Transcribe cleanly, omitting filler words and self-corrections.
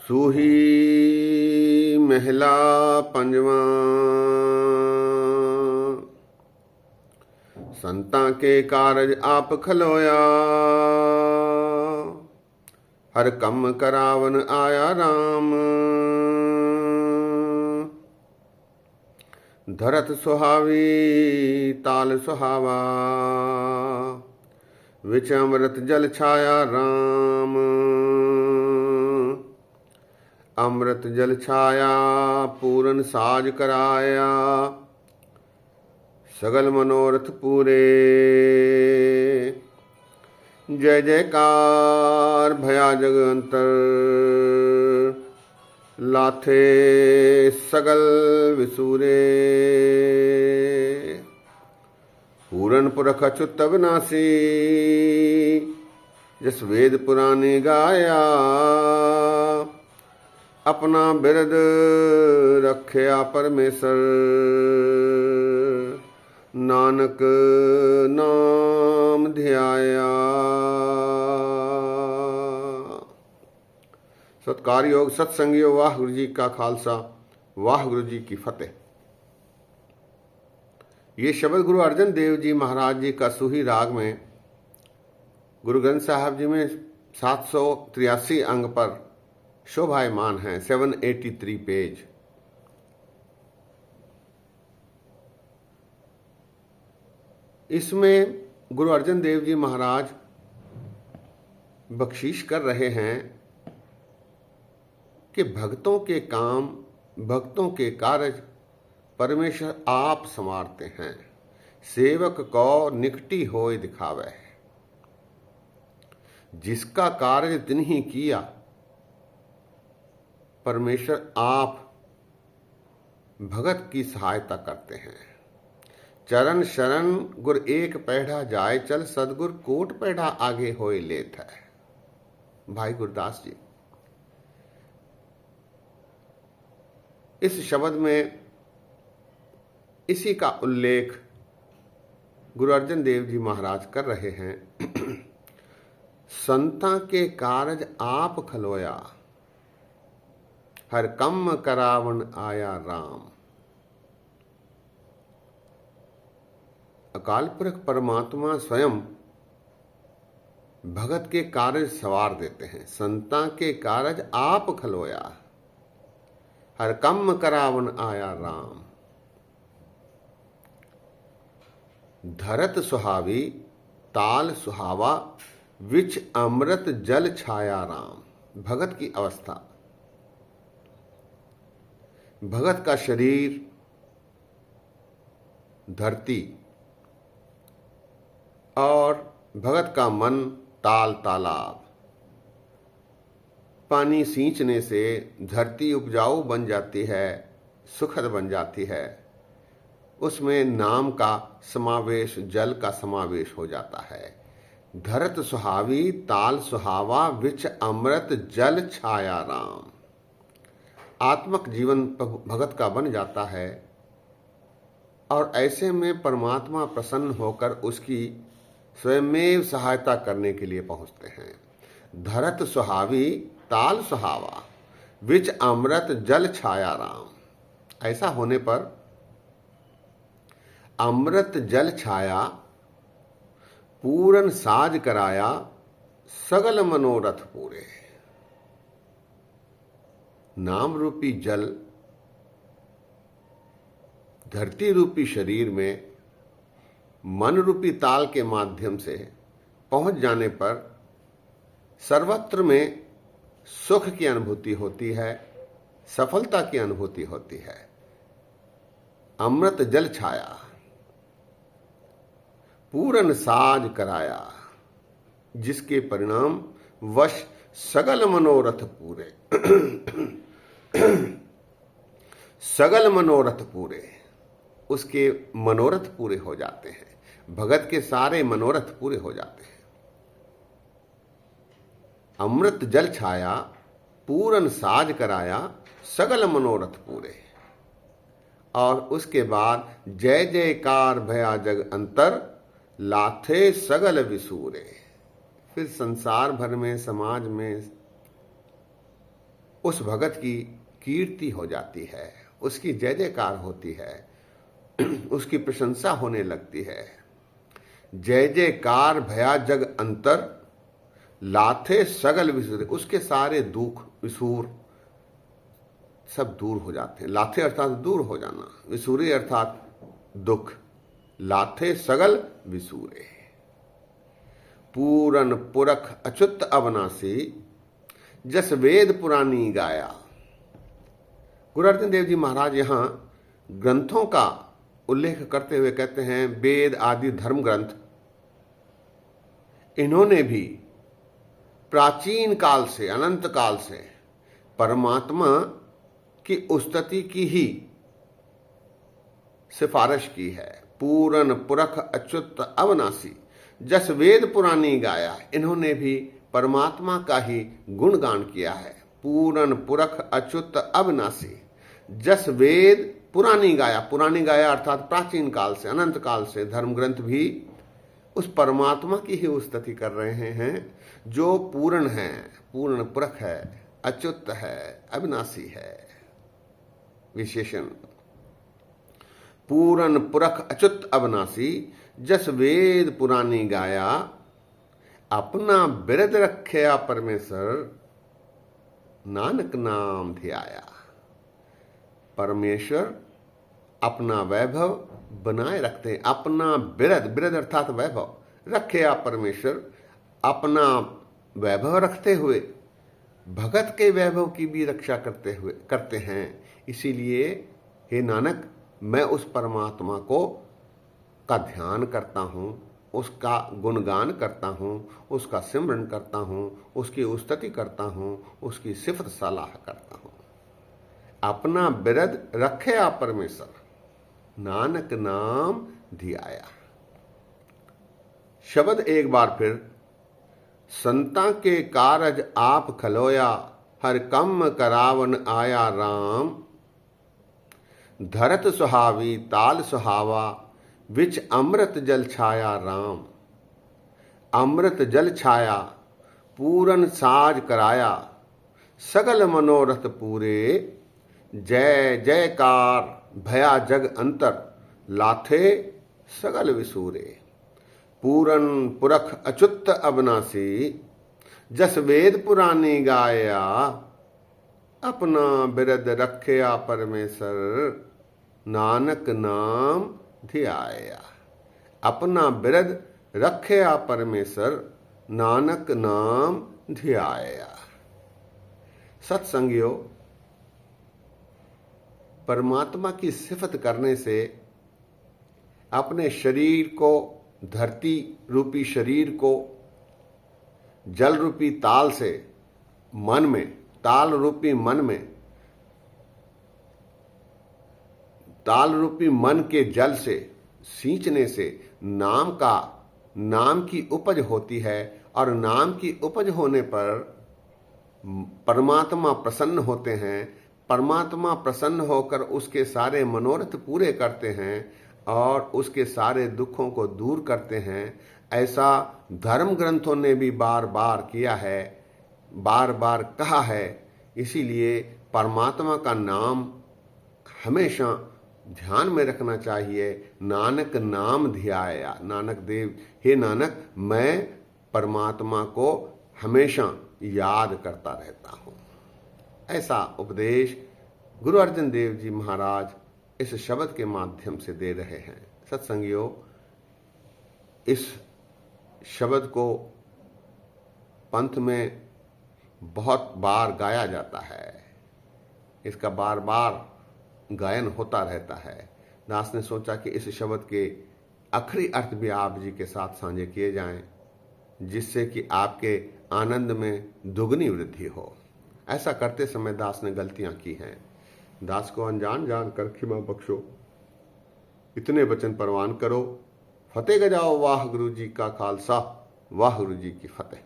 सूही महिला पंजवा, संतां के कारज आप खलोया, हर कम करावन आया राम। धरत सुहावी ताल सुहावा, विच अमृत जल छाया राम। अमृत जल छाया पूरन साज कराया, सगल मनोरथ पूरे। जय जयकार भया जग अंतर, लाथे सगल विसूरे। पूरन पुरख अच्युत अविनाशी, जस वेद पुराने गाया। अपना बिरद रखया परमेश्वर, नानक नाम ध्याया। सत्कार योग सत्संग योग। वाहिगुरु जी का खालसा, वाहिगुरु जी की फतेह। ये शब्द गुरु अर्जन देव जी महाराज जी का सूही राग में गुरु ग्रंथ साहब जी में 783 अंग पर शोभायमान है। 783 पेज। इसमें गुरु अर्जन देव जी महाराज बख्शीश कर रहे हैं कि भक्तों के काम, भक्तों के कार्य परमेश्वर आप संवारते हैं। सेवक को निकटी होय दिखावे, जिसका कार्य तिन्हीं किया। परमेश्वर आप भगत की सहायता करते हैं। चरण शरण गुर एक पैढ़ा जाए चल, सदगुर कोट पैढ़ा आगे होए लेत है। भाई गुरदास जी इस शब्द में इसी का उल्लेख गुरु अर्जन देव जी महाराज कर रहे हैं। संता के कारज आप खलोया, हर कम करावन आया राम। अकाल पुरख परमात्मा स्वयं भगत के कार्य सवार देते हैं। संता के कारज आप खलोया, हर कम करावन आया राम। धरत सुहावी ताल सुहावा, विच अमृत जल छाया राम। भगत की अवस्था, भगत का शरीर धरती और भगत का मन ताल तालाब। पानी सींचने से धरती उपजाऊ बन जाती है, सुखद बन जाती है। उसमें नाम का समावेश, जल का समावेश हो जाता है। धरत सुहावी ताल सुहावा, विच अमृत जल छाया राम। आत्मक जीवन भगत का बन जाता है और ऐसे में परमात्मा प्रसन्न होकर उसकी स्वयमेव सहायता करने के लिए पहुंचते हैं। धरत सुहावी ताल सुहावा, विच अमृत जल छाया राम। ऐसा होने पर अमृत जल छाया, पूरन साज कराया, सगल मनोरथ पूरे। नाम रूपी जल धरती रूपी शरीर में मन रूपी ताल के माध्यम से पहुंच जाने पर सर्वत्र में सुख की अनुभूति होती है, सफलता की अनुभूति होती है। अमृत जल छाया, पूरन साज कराया, जिसके परिणाम वश सगल मनोरथ पूरे। सगल मनोरथ पूरे, उसके मनोरथ पूरे हो जाते हैं। भगत के सारे मनोरथ पूरे हो जाते हैं। अमृत जल छाया, पूरन साज कराया, सगल मनोरथ पूरे। और उसके बाद जय जयकार भया जग अंतर, लाथे सगल विसूरे। फिर संसार भर में, समाज में उस भगत की कीर्ति हो जाती है, उसकी जय जयकार होती है, उसकी प्रशंसा होने लगती है। जय जयकार भया जग अंतर, लाथे सगल विसूर। उसके सारे दुख विसूर सब दूर हो जाते हैं। लाथे अर्थात दूर हो जाना, विसूरे अर्थात दुख। लाथे सगल विसूरे। पूरन पुरख अच्युत अविनाशी, जस वेद पुरानी गाया। गुरु अर्जन देव जी महाराज यहां ग्रंथों का उल्लेख करते हुए कहते हैं, वेद आदि धर्म ग्रंथ इन्होंने भी प्राचीन काल से, अनंत काल से परमात्मा की उस्तति की ही सिफारिश की है। पूरन पुरख अच्युत अविनाशी, जस वेद पुरानी गाया। इन्होंने भी परमात्मा का ही गुणगान किया है। पूरन पुरख अच्युत अविनाशी, जस वेद पुरानी गाया। पुरानी गाया अर्थात प्राचीन काल से, अनंत काल से धर्म ग्रंथ भी उस परमात्मा की ही स्तुति कर रहे हैं जो पूर्ण है, पूर्ण पुरख है, अच्युत है, अविनाशी है। विशेषण पूरन पुरख अच्युत अविनाशी, जस वेद पुरानी गाया। अपना बिरद रखया परमेश्वर, नानक नाम ध्याया। परमेश्वर अपना वैभव बनाए रखते हैं। अपना बिरद, बिरद अर्थात वैभव, रखया परमेश्वर अपना वैभव रखते हुए भगत के वैभव की भी रक्षा करते हैं। इसीलिए हे नानक, मैं उस परमात्मा को का ध्यान करता हूँ, उसका गुणगान करता हूँ, उसका सिमरन करता हूँ, उसकी स्तुति करता हूँ, उसकी सिफत सलाह करता हूँ। अपना बिरद रखे परमेश्वर, नानक नाम धियाया। शब्द एक बार फिर। संता के कारज आप खलोया, हर कम करावन आया राम। धरत सुहावी ताल सुहावा, विच अमृत जल छाया राम। अमृत जल छाया पूरन साज कराया, सगल मनोरथ पूरे। जय जयकार भया जग अंतर, लाथे सगल विसूरे। पूरन पुरख अच्युत अविनाशी, जस वेद पुरानी गाया। अपना बिरद रखया परमेश्वर, नानक नाम धियाया। अपना बिरद रखया परमेश्वर, नानक नाम धियाया। सत्संगियों, परमात्मा की सिफत करने से अपने शरीर को, धरती रूपी शरीर को जल रूपी ताल से मन में, ताल रूपी मन में, ताल रूपी मन के जल से सींचने से नाम की उपज होती है। और नाम की उपज होने पर परमात्मा प्रसन्न होते हैं। परमात्मा प्रसन्न होकर उसके सारे मनोरथ पूरे करते हैं और उसके सारे दुखों को दूर करते हैं। ऐसा धर्म ग्रंथों ने भी बार बार किया है, बार बार कहा है। इसीलिए परमात्मा का नाम हमेशा ध्यान में रखना चाहिए। नानक नाम ध्याया। नानक देव, हे नानक, मैं परमात्मा को हमेशा याद करता रहता हूँ। ऐसा उपदेश गुरु अर्जन देव जी महाराज इस शब्द के माध्यम से दे रहे हैं। सत्संगियों, इस शब्द को पंथ में बहुत बार गाया जाता है, इसका बार बार गायन होता रहता है। दास ने सोचा कि इस शब्द के आखिरी अर्थ भी आप जी के साथ साझे किए जाएं, जिससे कि आपके आनंद में दुगनी वृद्धि हो। ऐसा करते समय दास ने गलतियां की हैं। दास को अनजान जानकर क्षमा बख्शो। इतने वचन परवान करो। फतेह गजाओ। वाह गुरु जी का खालसा, वाह गुरु जी की फतेह।